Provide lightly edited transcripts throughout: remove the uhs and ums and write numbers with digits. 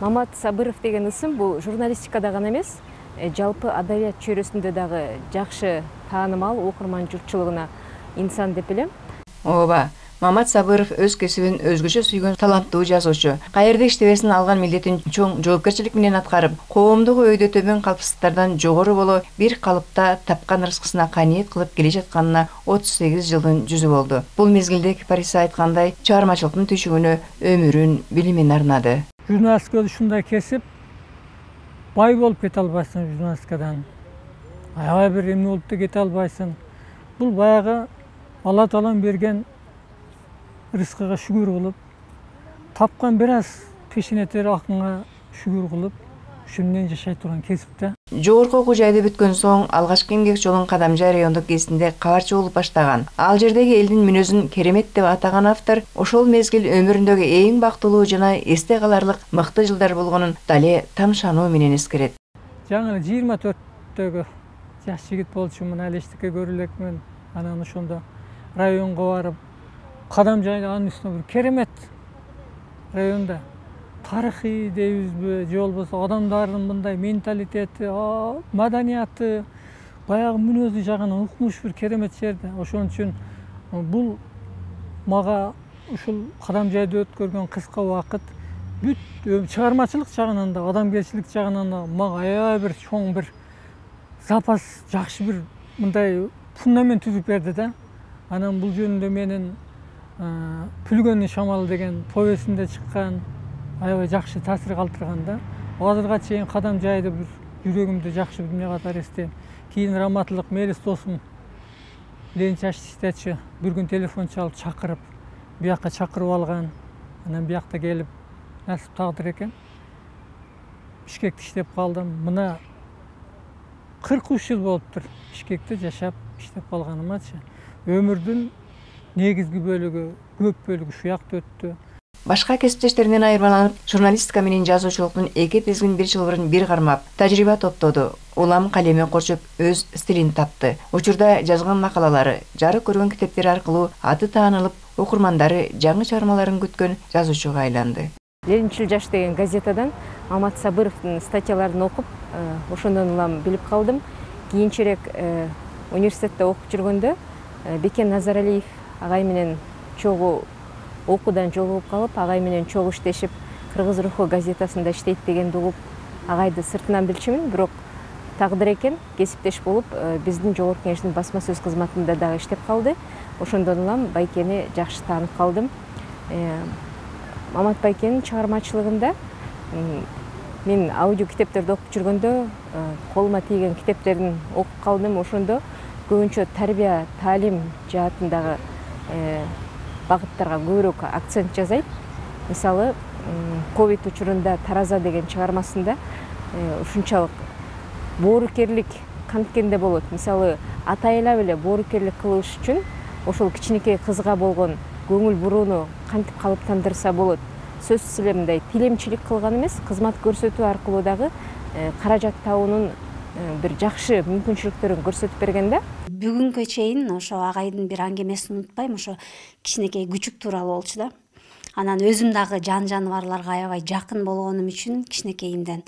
Мамат Сабыров деген ысым бул журналистикада гана эмес, жалпы адабият чөйрөсүндө дагы жакшы таанымал окурман журтчулугуна инсан деп билем. Ооба, Мамат Сабыров өз кесибин өзгөчө сүйгөн таланттуу жазуучу. Кайерде иштебесин алган милдетин чоң жоопкерчилик менен аткарып, коомдук өйдө төмөн калпсыздыктардан жогору боло бир калыпта тапкан рызкысына каниет кылып келе жатканына 38 жылдын жүзү болду. Бул мезгилде Кипариса айткандай, чыгармачылыктын түйшүгүнө өмүрүн, билимин арнады. Журналистика ушундай кесип, бай болуп кете албайсың журналистикадан. Аябай бир эмне болуп да кете албайсың. Бул баягы Алла Таалам берген рызкыга шүгүр кылып, тапкан бир аз пешенетер акынга шүгүр кылып, ушундан жашай турган кесип да. Жогорку окуу жайды бүткөн соң алгачкы эмгек жолун Кадамжай райондук кезинде кабарчы болуп баштаган. Ал жердеги элдин мүнөзүн керемет деп атаган автор ошол мезгил өмүрүндөгү эң бактылуу жана эсте каларлык мыкты жылдар болгонун дале тамшануу менен эскерет. Жаңы 24-төгү жаш жигит болчумун, ал эчтеке көрө элекмин. Анан ошондо районго барып, Кадамжайдын анын үстүнө бир керемет районда тарыхый дейбизби, же болбосо адамдардын мындай менталитети, маданияты, баягы мүнөзү жагынан укмуш бир керемет жерде. Ошон үчүн бул мага ушул Кадамжайда өткөргөн кыска убакыт бүт чыгармачылык жагынан да, адамгерчилик жагынан да мага аябай бир чоң бир запас, жакшы бир мындай фундамент түзүп берди да. Анан бул жөнүндө менин Пүлгөндүн шамалы деген повестинде чыккан аябай жакшы таасир калтырган да. Азырга чейин Кадамжайды бир жүрөгүмдө жакшы бир эмне катары эстейм. Кийин раматылык Мелис досум Ленчаш иштечи бир күн телефон чалып чакырып, бияка чакырып алган. Анан биякта келип насип тагдыр экен. Бишкекте иштеп калдым. Мына 43 жыл болуптур Бишкекте жашап иштеп калганымачы. Өмүрдүн негизги бөлүгү, көп бөлүгү ушу жакта өттү. Башка кесиптештеринен айырмаланып, журналистика менен жазуучулуктун эки тизгин бир жыл бурун бир кармап, тажрыйба топтоду. Улам калеме корчуп, өз стилин тапты. Учурда жазган макалалары, жарык көргөн китептери аркылуу аты таанылып, окурмандары жаңы чыгармаларын күткөн жазуучуга айланды. Ленинчил жаш деген газетадан Мамат Сабыровдун статьяларын окуп, ошондон улам билип калдым. Кийинчерээк университетте окуп жүргөндө Бекен Назаралиев агай менен чогуу окуудан жолугуп калып, агай менен чогуу иштешип, Кыргыз руху газетасында иштейт дегенди угуп, агайды сыртынан билчүмүн, бирок тагдыр экен, кесиптеш болуп, биздин Жогорку Кеңештин басма сөз кызматында дагы иштеп калды. Ошондон улам Байкени жакшы таанып калдым. Мамат Байкенин чыгармачылыгында мен аудио китептерди окуп жүргөндө колума тийген китептерин окуп калдым. Ошондо көбүнчө тарбия, таалим жаатындагы багыттарга көбүрөөк акцент жасайт. Мисалы, ковид учурунда Тараза деген чыгармасында ушунчалык боорукерлик канткенде болот. Мисалы, атайылап эле боорукерлик кылыш үчүн ошол кичинекей кызга болгон көңүл бурууну кантип калыптандырса болот. Сөзсүз эле мындай тилемчилик кылган эмес, кызмат көрсөтүү аркылуу дагы каражат табуунун бир жакшы мүмкүнчүлүктөрүн көрсөтүп берген да. Бүгүнгө чейин ошо агайдын бир аңгемесин унутпайм, ошо кичинекей күчүк тууралуу болчу да. Анан өзүм дагы жан жаныбарларга аябай жакын болгонум үчүн кичинекейимден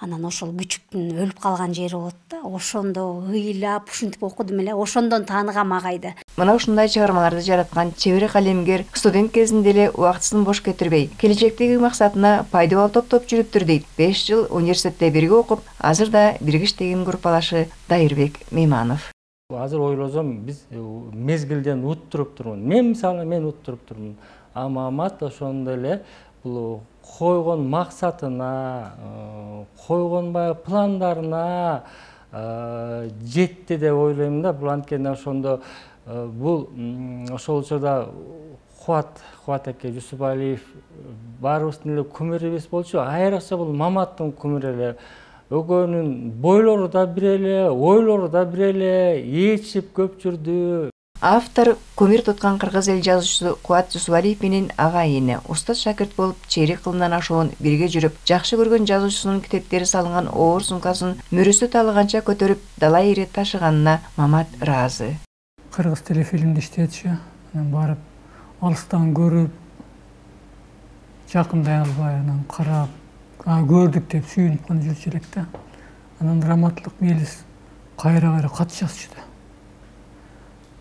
анан ошол күчүктүн өлүп калган жери болот да. Ошондо ыйлап, ушинтип окудум эле, ошондон тааныгам агайды. Мына ушундай чыгармаларды жараткан чебер калемгер студент кезинде эле убактысын бош кетирбей, келечектеги максатына пайдабал топтоп жүрүптүр дейт. 5 жыл университетте бирге окуп, азыр да бирге иштеген группалашы Дайырбек Мейманов. Азыр ойлосом, биз мезгилден уттуруптурмун. Мен мисалы уттуруптурмун. А Мамат ошондой эле бул койгон максатына, койгон пландарына жетти деп ойлойм да. Бул анткени ошондо бул ошол учурда Кубат эке Жусупалиев баарыбыздын эле күмүрүбүз болчу. Айрыкча бул Маматтын күмүрү эле. Өгөнүн бойлору да бир эле, ойлору да бир эле, ээрчип көп жүрдү. Автор көмир туткан кыргыз эл жазуучусу Кубат Жусупалиев менен агайыны, устат шакырт болуп, чейрек кылымдан ашуун бирге жүрүп, жакшы көргөн жазуучусунун китептери салынган оор сумкасын мөрөсү талыганча көтөрүп, дала ири ташыганына Мамат ыраазы. Кыргыз телефилмде иштечи, анан барып, алыстан көрүп, жакындай албай, анан карап, көрдік деп сүйініп қана жүрчү элек да. Анан драматылык мелис кайра кат жазчу да.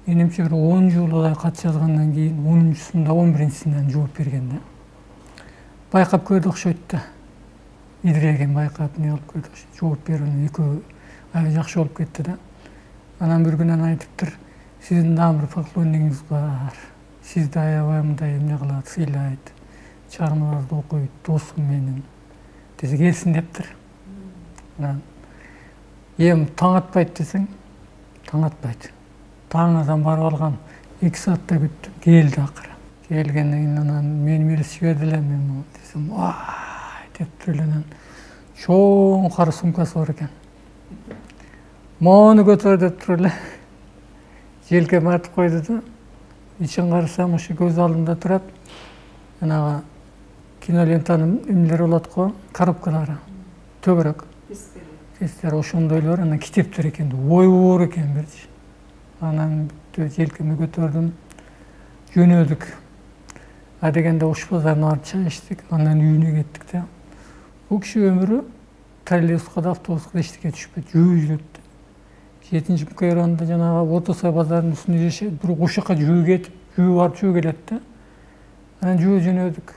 Менимче бир 10 жылдай кат жазгандан кийин 10-сунда 11-синен жооп берген да. Байкап көрдү окшойт да. Идиреген байкап не болуп көрдү. Жооп берүүнү экөө аябай жакшы болуп кетти да. Анан бир күнү айтыптыр, сиздин дагы бир поклоннигиңиз бар. Сизди аябай мындай эмне кылат, сыйлайт, чыгармаларды окуйт, досум менин. Десе келсин дептир. Анан эми таң атпайт десең, таң атпайт. Таңадан барып алган 2 саатта күттүм, келди акыры. Келгенден кийин анан мени мелис жиберди эле, мен десем, "Вай!" деп туруп анан чоң кара сумкасы бар экен. Мону көтөр деп туруп эле желкеме артып койду да. İçin karısam uşu göz aldığında turap, anağa kinolentанын эмнелери болот го, коробкалары, төгөрөк. Тестер ошондойлор, анан китептер экен, ойбор экен бирчи. Анан желкеме көтөрдүм, жөнөдүк. А дегенде Ош базарына барып чай ичтик, андан үйүнө кеттик да. Бул киши өмүрү троллейбуска да, автобуска да эчтеке түшпөйт, жөө жүрөт. 7-нчи районунда жанагы Отосай базарынын үстүндө жашайт, бир ошока жөө кетип, жөө барып жөө келет да. Анан жөө жөнөдүк.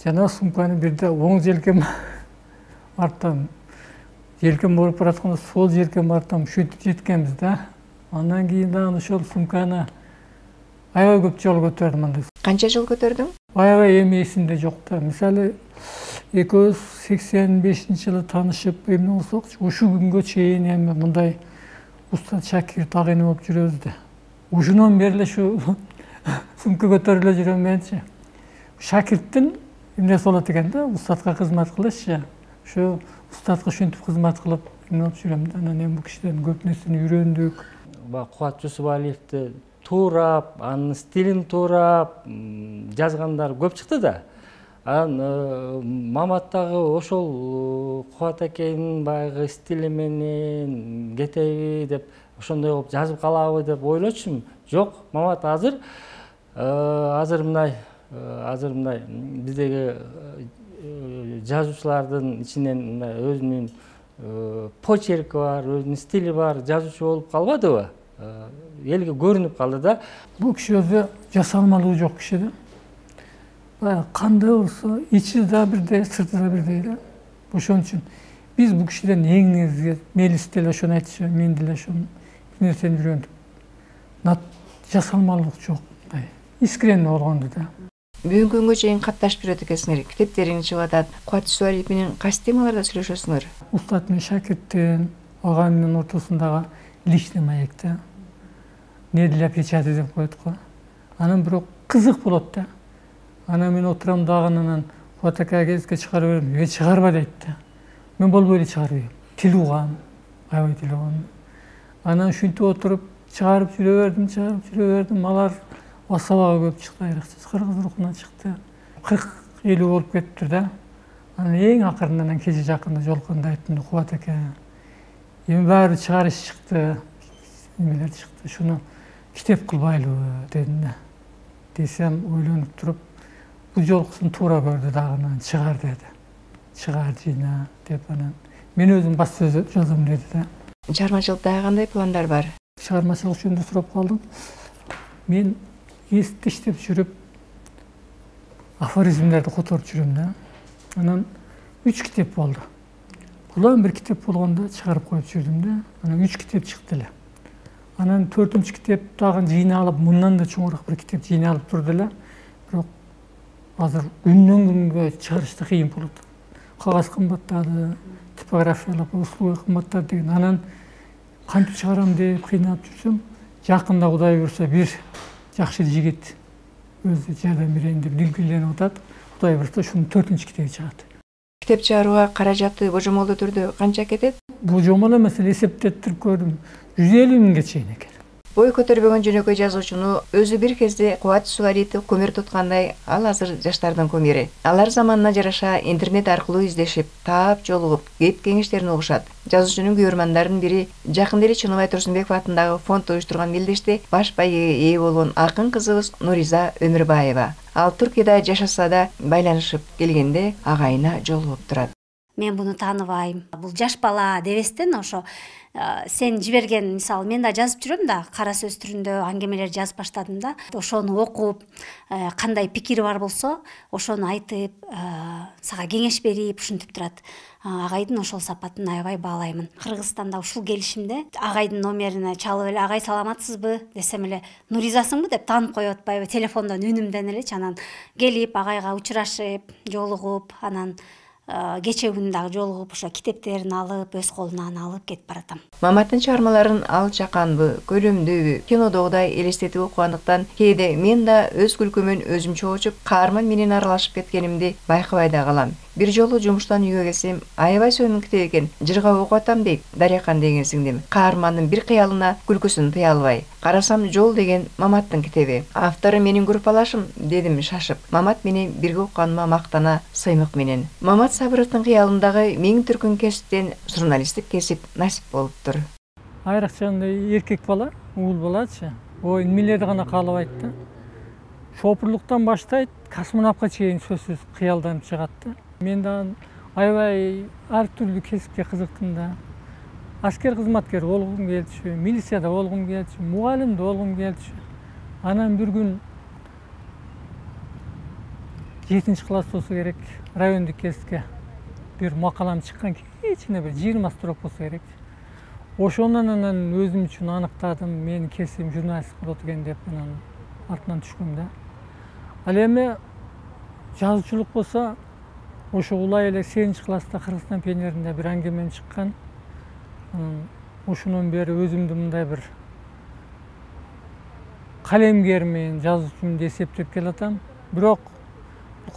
Жана сумканы бирде оң желкем арттан, желкем болуп баратканда сол желкем арттан шөйтүп жеткенбиз да. Андан кийин дагы ошол сумканы аябай көп жол көтөрдүм андай. Канча жыл көтөрдүң? Аябай эми эсимде жок да. Мисалы экөөбүз 85-жылы таанышып эмне болсок, ушул күнгө чейин эми мындай устат шакирт агайны болуп жүрөбүз да. Ушундан бери эле ушу сумка көтөрүп эле жүрөм менчи. Шакирттин эмнеси болот экен да, устатка кызмат кылышчы. Ушу устатка ушинтип кызмат кылып эмне болуп жүрөм да. Анан эми бул кишиден көп нерсени үйрөндүк. Кубат Жусупалиевди туурап, анын стилин туурап жазгандар көп чыкты да. Мамат дагы ошол Кубат акенин баягы стили менен кетеби деп, ошондой кылып жазып калабы деп ойлочумун. Жок, Мамат азыр мындай биздеги жазуучулардын ичинен өзүнүн почерки бар, өзүнүн стили бар жазуучу болуп калбадыбы? Элге көрүнүп калды да. Бул киши өзү жасалмалыгы жок киши да. Кандай болсо, ичи да бирдей, сырты да бирдей да. Ошон үчүн биз бул кишиден эң негизги мелис деле ошону айтчу, мен деле ошону нерсени үйрөндүм. Жасалмалык жок, искренне болгонду да. Бүгүнкү күнгө чейин катташып жүрөт экенсиңер, китептериң чыгып атат. Кубат Жусупалиев менен кайсы темаларда сүйлөшөсүңөр? Устат менен шакирттин, ага менен ортосундагы личный маекте. Не для печати деп коет го. Анан бирок кызык болот да. Анан мен отурам дагы анан Кубат ака кезге чыгарып берем, чыгарба дейт да. Мен болбой эле чыгарбайм. Тил угам, аябай тил угам. Анан ушинтип отуруп чыгарып жүрө бердим, алар асабага көп чыкты, айрыкча кыргыз рухуна чыкты. 40-50 болуп кетиптир да. Анан эң акырында анан кече жакында жолукканда айттым, Кубат ака, эми баары чыгарыш чыкты, эмелер чыкты, шуну китеп кылбайлыбы дедим да. Десем, ойлонуп туруп, бул жолкусун туура көрдү дагы, анан чыгар деди. Чыгар жыйна деп анан мен өзүм бас сөз жазам деди да. Чыгармачылыкта кандай пландар бар? Чыгармачылык жөнүндө сурап калдым. Мен эстте иштеп жүрүп афоризмдерди которуп жүрөм да. Анан 3 китеп болду. Улам бир китеп болгондо чыгарып коюп жүрдүм да. Анан 3 китеп чыкты эле. Анан 4-нчү китеп дагы жыйналып, мындан да чоңураак бир китеп жыйналып турду эле. Бирок азыр күндөн күнгө чыгарышты кыйын болот. Кагаз кымбаттады, типографиялык услуга кымбаттады деген. Анан кантип чыгарам деп кыйналып жүрсөм, жакында Кудай буйрса бир жакшы жигит өзү жардам берейин деп илгиленип атат. Кудай буйрса ушунун 4-нчү китеби чыгат. Китеп чыгарууга каражаты божомолдуу түрдө канча кетет? Божомол эмес эле эсептеттирип көрдүм. 150 миңге чейин экен. Бой көтөрбөгөн жөнөкөй жазуучуну өзү бир кезде Кубат Суаритов көмөр туткандай, ал азыр жаштардын көмөрү. Алар заманына жараша интернет аркылуу издешип, таап жолугуп, кеп кеңештерин угушат. Жазуучунун күйөрмандарынын бири жакында эле Чыныбай Турсунбеков атындагы фонд уюштурган мелдеште баш байыга ээ болгон акын кызыбыз Нуриза Өмүрбаева. Ал Туркияда жашаса да байланышып келгенде агайына жолугуп турат. Мен буну тааныбайм. Бул жаш бала дебестен ошо сен жиберген, мисалы мен да жазып жүрөм да, кара сөз түрүндө аңгемелер жазып баштадым да. Ошону окуп, кандай пикири бар болсо, ошону айтып, сага кеңеш берип, ушинтип турат. Агайдын ошол сапатын аябай баалаймын. Кыргызстанда ушул келишимде агайдын номерине чалып эле, агай саламатсызбы десем эле, Нуризасыңбы деп таанып коюп атпайбы, телефондон үнүмдөн элечи, анан келип агайга учурашып, жолугуп, анан кече күнү дагы жолугуп, ошо китептерин алып, өз колунан алып кетип баратам. Маматтын чыгармаларын ал чаканбы, көлөмдүүбү, кинодогудай элестетип окугандыктан кээде мен да өз күлкүмөн өзүм чоочуп, каарман менен аралашып кеткенимди байкабай да калам. Бир жолу жумуштан үйгө келсем, аябай сонун китеп экен, жырга окуп атам дейт Дарякан деген сиңдим. Каармандын бир кыялына күлкүсүн тыя албай. Карасам Жол деген Маматтын китеби. Автору менин группалашым, дедим шашып. Мамат менен бирге окуганыма мактана сыймык менен. Мамат Сабыровдун кыялындагы миң түркүн кесиптен журналисттик кесип насип болуптур. Айрыкча эркек бала, уул балачы, ой эмелерди гана каалабайт да. Шопурлуктан баштайт, космонавтка чейин сөзсүз кыялданып чыгат да. Мен да аябай ар түрлүү кесипке кызыктым да. Аскер кызматкер болгум келчү, милицияда болгум келчү, мугалим да болгум келчү. Анан бир күн 7-чи класс болсо керек, райондук гезитке бир макалам чыккан, кичине бир 20 строк болсо керек. Ошондон анан өзүм үчүн аныктадым, менин кесибим журналист болот экен деп анан артынан түшкөм да. Ал эми жазуучулук болсо, ошо улай эле 8-чи класста Кыргызстан пионеринде бир аңгемем чыккан. Ошондон бери өзүмдү мындай бир калемгермин, жазуучумун деп эсептеп келатам. Бирок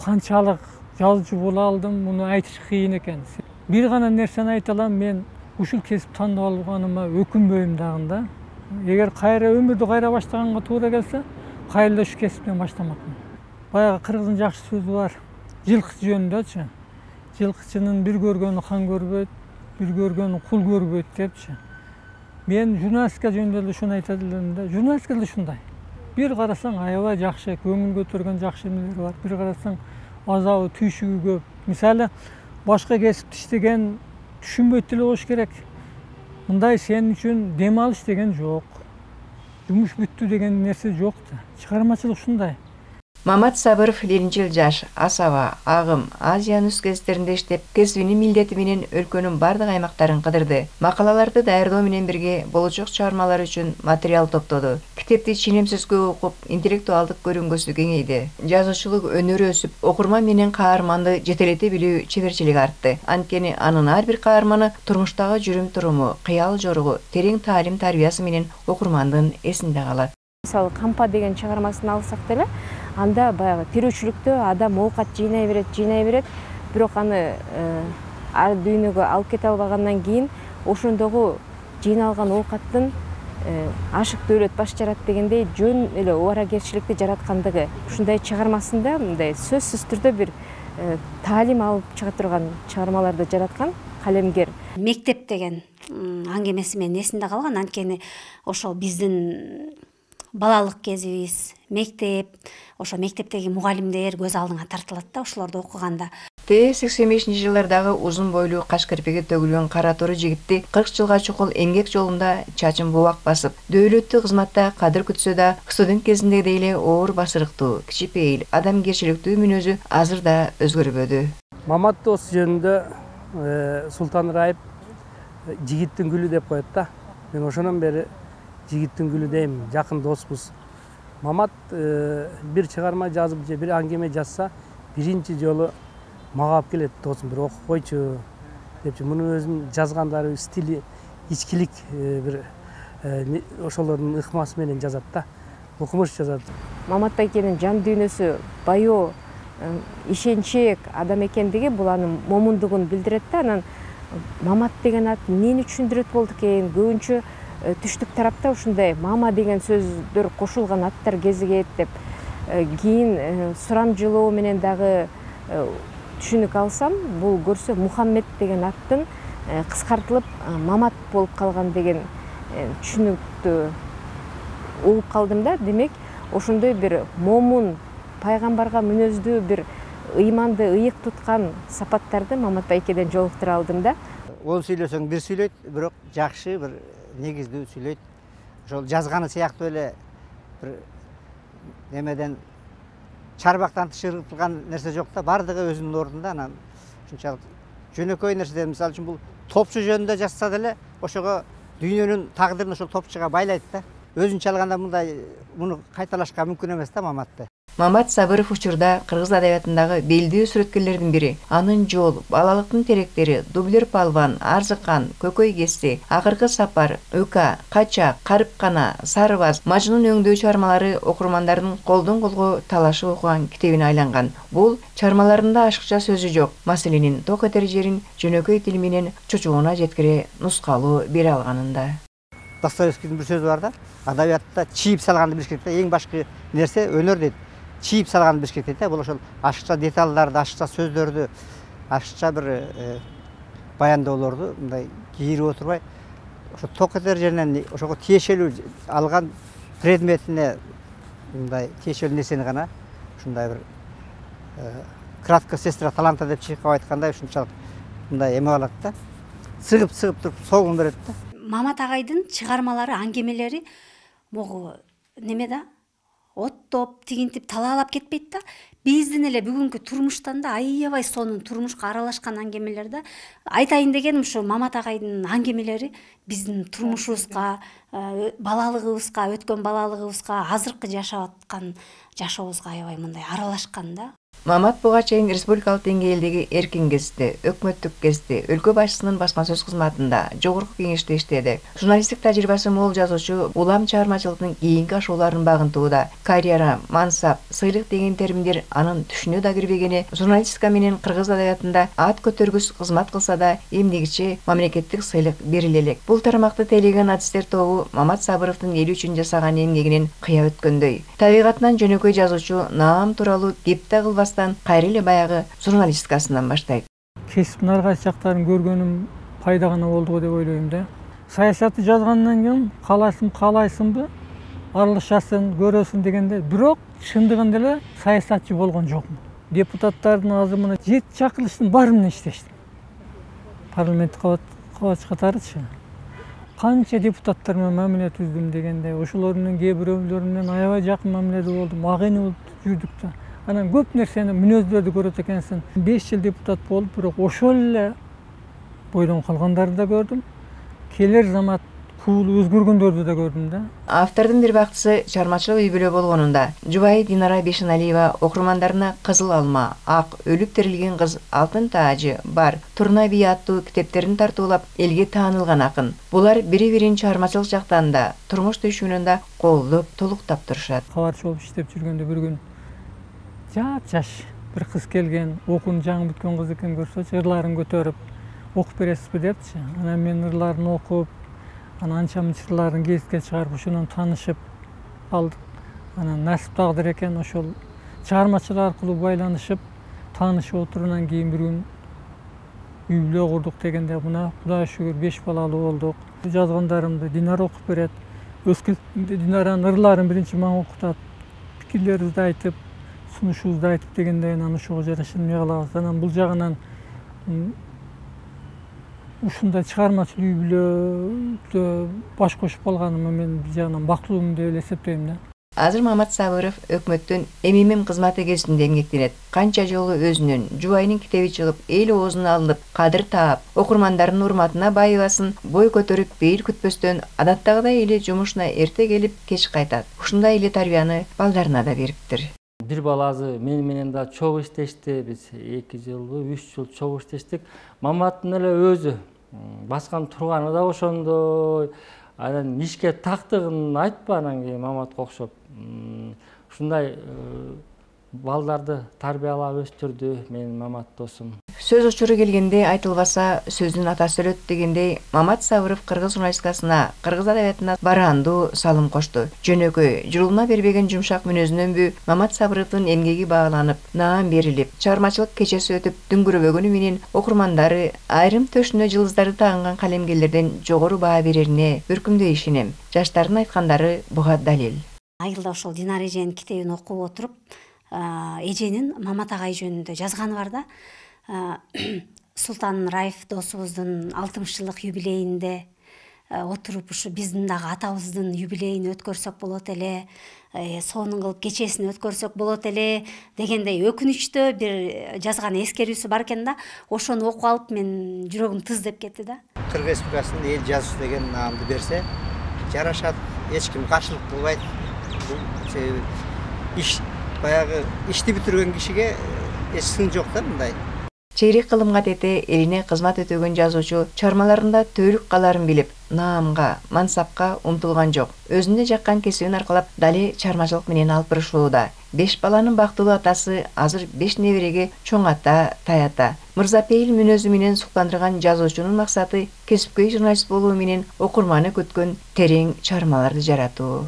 канчалык жазуучу боло алдым, муну айтыш кыйын экен. Бир гана нерсени айта алам, мен ушул кесип тандап алганыма өкүнбөйм дагы да. Эгер кайра өмүрдү кайра баштаганга туура келсе, кайра ушу кесиптен баштамакмын. Баягы кыргыздын жакшы сөзү бар. Жылкычы жөнүндөчү. Жылкычынын бир көргөнү хан көрбөйт, бир көргөнү кул көрбөйт депчи. Мен журналистика жөнүндө эле ушуну айтат элем да. Журналистика да ушундай. Бир карасаң аябай жакшы, көңүл көтөргөн жакшы эмелер бар. Бир карасаң азабы, түйшүгү көп. Мисалы башка кесипти иштеген түшүнбөйт деле болуш керек. Мындай сен үчүн дем алыш деген жок. Жумуш бүттү деген нерсе жок да. Чыгармачылык ушундай. Мамат Сабыров Лиринчил жаш, Асаба, Агым, Азия Ньюс гезиттеринде иштеп, кесибинин милдети менен өлкөнүн бардык аймактарын кыдырды. Макалаларды даярдоо менен бирге болочок чыгармалар үчүн материал топтоду. Китепти ченемсизгө окуп, интеллектуалдык көрүнгөсү кеңейди. Жазуучулук өнөрү өсүп, окурман менен каарманды жетелете билүү чеберчилиги артты. Анткени анын ар бир каарманы турмуштагы жүрүм-туруму, кыял жоругу, терең таалим тарбиясы менен окурмандын эсинде калат. Мисалы Кампа деген чыгармасын алсак деле, анда баягы тирүүчүлүктө адам оокат жыйнай берет, бирок аны ар дүйнөгө алып кете албагандан кийин ошондогу жыйналган оокаттын ашык дөөлөт баш жарат дегендей жөн эле убаракерчиликти жараткандыгы. Ушундай чыгармасында мындай сөзсүз түрдө бир таалим алып чыга турган чыгармаларды жараткан калемгер. Мектеп деген аңгемеси менин эсимде калган, анткени ошол биздин балалык кезибиз, мектеп, ошо мектептеги мугалимдер көз алдыңа тартылат да ошолорду окуганда. 85-жылдардагы узун бойлуу каш кирпиги төгүлгөн кара тору жигитти 40 жылга чукул эмгек жолунда чачын бубак басып, дөөлөттүү кызматта кадыр күтсө да, студент кезиндегидей эле оор басырыктуу, кичипейил, адамгерчиликтүү мүнөзү азыр да өзгөрбөдү. Мамат дос жөнүндө Султан Раип жигиттин гүлү деп коет да. Мен ошондон бери жигиттин гүлү дейм, жакын доспуз. Мамат бир чыгарма жазып же бир аңгеме жазса, биринчи жолу мага алып келет, досум бир окуп койчу депчи. Муну өзүм жазгандары стили ичкилик бир ошолордун ыкмасы менен жазат да. Окумуш жазат. Мамат экенин жан дүйнөсү баяу, ишенчек адам экендиги бул анын момундугун билдирет да. Анан Мамат деген ат эмнени түшүндүрөт болду экен? Көбүнчө түштүк тарапта ушундай мама деген сөздөр кошулган аттар кезигет деп кийин сурамжылоо менен дагы түшүнүк алсам, бул көрсө Мухаммед деген аттын кыскартылып Мамат болуп калган деген түшүнүктү угуп калдым да. Демек, ошондой бир момун, пайгамбарга мүнөздүү бир ыйманды ыйык туткан сапаттарды Мамат байкеден жолуктура алдым да. 10 сүйлөсөң бир сүйлөйт, бирок жакшы бир негиздүү сүйлөйт. Ошол жазганы сыяктуу эле бир немеден чарбактан тышырылган нерсе жок да, бардыгы өзүнүн ордунда. Анан ушунчалык жөнөкөй нерсе, мисалы үчүн бул топчу жөнүндө жазса деле ошого дүйнөнүн тагдырын ошол топчуга байлайт да. Өзүнчө алганда муну кайталашка мүмкүн эмес да Маматты. Мамат Сабыров учурда кыргыз адабиятындагы белдүү сүрөткерлердин бири. Анын жол, балалыктын теректери, дублер палван, арзыкан, көкөй кести, акыркы сапар, үка, качак, карыпкана, сарыбаз, мажнун өңдөө чыгармалары окурмандардын колдон колго талашып окуган китебине айланган. Бул чыгармаларында ашыкча сөзү жок. Маселенин ток этер жерин жөнөкөй тил менен чочугуна жеткире нускалуу бере алганында. Достоевскийдин бир сөзү бар да, адабиятта чийип салганды билиш керек да, эң башкы нерсе өнөр дейт. Чийип салганды билиш керек дейт да. Бул ошол ашыкча деталдарды, ашыкча сөздөрдү, ашыкча бир баяндоолорду мындай кийирип отурбай, ошо ток этер жеринен ошого тиешелүү алган предметине мындай тиешелүү нерсени гана ушундай бир кратко сестра таланта деп чыйкап айткандай ушунчалык мындай эме алат да. Сыгып туруп согун берет да. Мамат агайдын чыгармалары, аңгемелери могу неме да, оттоп, тигинтип, талаалап кетпейт да. Биздин эле бүгүнкү турмуштан да аябай сонун турмушка аралашкан аңгемелер да. Айтайын дегеним ушу Мамат агайдын аңгемелери биздин турмушубузга, балалыгыбызга, өткөн балалыгыбызга, азыркы жашап аткан жашообузга аябай мындай аралашкан да. Мамат буга чейин республикалык деңгээлдеги эркин кезде, өкмөттүк кезде, өлкө башчысынын басма сөз кызматында, жогорку кеңеште иштеди. Журналисттик тажрыйбасы мол жазуучу улам чыгармачылыктын кийинки ашууларын багынтууда. Карьера, мансап, сыйлык деген терминдер анын түшүнө да кирбегени, журналистика менен кыргыз адабиятында ат көтөргүс кызмат кылса да, эмнегиче мамлекеттик сыйлык бериле элек. Бул тарамакты тейлеген адистер тобу Мамат Сабыровдун эл үчүн жасаган эмгегинен кыя өткөндөй. Табигатынан жөнөкөй жазуучу наам тууралуу кеп да кылбас кайра эле баягы журналистикасынан баштайт. Кесиптин ар кайсы жактарын көргөнүм пайда гана болду деп ойлойм да. Саясатты жазгандан кийин каалайсыңбы, аралашасың, көрөсүң дегенде, бирок чындыгында эле саясатчы болгон жокмун. Депутаттардын азыр мына 7 чакырылыштын баарында иштештим. Парламент кабатчы катарычы. Канча депутаттар менен мамиле түздүм дегенде, ошолордун кээ бирөөлөрү менен аябай жакын мамиледе болдум, агайын болуп жүрдүк да. Анан көп нерсени, мүнөздөрдү көрөт экенсиң. 5 жыл депутат болуп, бирок ошол эле бойдон калгандарды да көрдүм. Келер замат куулу өзгөргөндөрдү да көрдүм да. Автордун бир бактысы чыгармачылык үй бүлө болгонунда. Жубайы Динара Бешеналиева окурмандарына Кызыл алма, Ак, Өлүп терилген кыз, Алтын таажы, Бар, Турна бий аттуу китептерин тартуулап элге таанылган акын. Булар бири-бирин чыгармачылык жактан да, турмуш түйшүгүнөн да колдоп, толуктап турушат. Кабарчы болуп иштеп жүргөндө бир күн жап-жаш бир кыз келген, окуун жаңы бүткөн кыз экен, көрсөчү, ырларын көтөрүп, окуп бересизби депчи. Анан мен ырларын окуп, анан анча-мынча ырларын гезитке чыгарып, ошонун таанышып алдык. Анан насип тагдыр экен, ошол чыгармачылар аркылуу байланышып, таанышып отургандан кийин бир күн үй бүлө курдук дегенде, мына Кудайга шүгүр 5 балалуу болдук. Жазгандарымды Динара окуп берет. Динаранын ырларын биринчи мага окутат, пикирлерибизди айтып, сунушубузду айтып дегенде, анан ошого жараша эмне кылабыз. Анан бул жагынан ушундай чыгармачыл үй бүлөдө баш кошуп калганыма мен бир жагынан бактылуумун деп эле эсептейм да. Азыр Мамат Сабыров өкмөттүн МММ кызматы кезинде эмгектенет. Канча жолу өзүнүн жубайынын китеби чыгып, эл оозуна алынып, кадыр таап, окурмандардын урматына байыбасын бой көтөрүп, бейил күтпөстөн адаттагыдай эле жумушуна эрте келип, кеч кайтат. Ушундай эле тарбияны балдарына да бериптир. Бир баласы менен да чогуу иштешти, биз 2 жылбы, 3 жыл чогуу иштештик. Маматтын эле өзү баскан турганы да ошондой. Анан ишке тактыгын айтпа, анан кийин Маматка окшоп ушундай балдарды тарбиялап өстүрдү менин Мамат досум. Сөз учуру келгенде айтылбаса сөздүн атасы өлөт дегендей Мамат Сабыров кыргыз журналистикасына, кыргыз адабиятына барандуу салым кошту. Жөнөкөй, журулма бербеген жумшак мүнөзүнөнбү Мамат Сабыровдун эмгеги бааланып, наам берилип, чыгармачылык кечеси өтүп дүңгүрөбөгөнү менен окурмандары айрым төшүнө жылдыздары тагынган калемгерлерден жогору баа берерине үркүмдөй ишенем. Жаштардын айткандары буга далил. Айылда ошол Динар эженин китебин окуп отуруп, эженин Мамат агай жөнүндө жазганы бар да. Султан Раев досубуздун 60-жылдык юбилейинде отуруп ушу биздин дагы атабыздын юбилейин өткөрсөк болот эле, сонун кылып кечесин өткөрсөк болот эле дегендей өкүнүчтүү бир жазган эскерүүсү бар экен да. Ошону окуп алып мен жүрөгүм тыз деп кетти да. Кыргыз Республикасынын эл жазуучусу деген наамды берсе жарашат, эч ким каршылык кылбайт. Себеби иш баягы ишти бүтүргөн кишиге эч сын жок да мындай. Чейрек кылымга тете элине кызмат өтөгөн жазуучу чыгармаларында төөлүк каларын билип, наамга, мансапка умтулган жок. Өзүнө жаккан кесибин аркалап дали чыгармачылык менен алып барышууда. 5 баланын бактылуу атасы азыр 5 небереге чоң ата, таята. Мырзапейил мүнөзү менен суктандырган жазуучунун максаты кесипкөй журналист болуу менен окурманы күткөн терең чыгармаларды жаратуу.